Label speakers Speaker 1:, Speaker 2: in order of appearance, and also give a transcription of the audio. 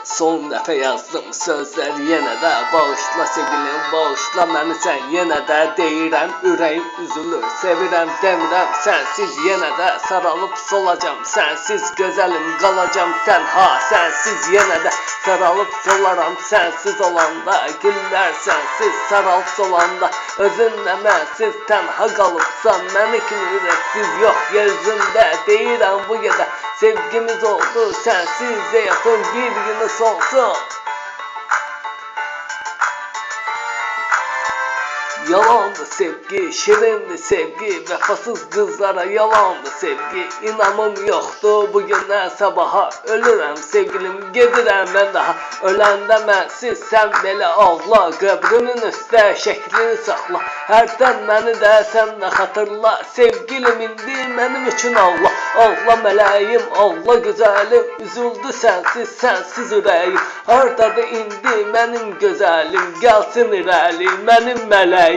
Speaker 1: Son dəfə yazdım sözləri yenə də bağışla sevgilim, bağışla məni sən yenə də deyirəm, ürəyim üzülür, sevirəm demirəm sənsiz yenə də saralıb solacam, sənsiz gözəlim qalacam tənha, sənsiz yenə də saralıb solaram, sənsiz olanda güllər sənsiz saralıb solanda, özünlə mənsiz tənha qalıbsan, məni kimi ürəksiz yox yeryüzündə deyirəm bu qədər. Sevgimiz oldu sensiz de yakın bir günü sonsun. Yalandı sevgi, şirindi sevgi, vefasız kızlara yalandı sevgi. İnanım yoktu bugünden sabaha, ölürəm sevgilim, gedirəm mən daha. Öləndə mənsiz sən belə ağla, qəbrimin üstə şəklini saxla. Hərdən məni də sən də xatırla, sevgilim indi mənim üçün ağla. Ağla mələyim, ağla gözəlim, üzüldü sənsiz, sənsiz ürəyim. Hardadır indi mənim gözəlim, gəlsin irəli mənim mələyim.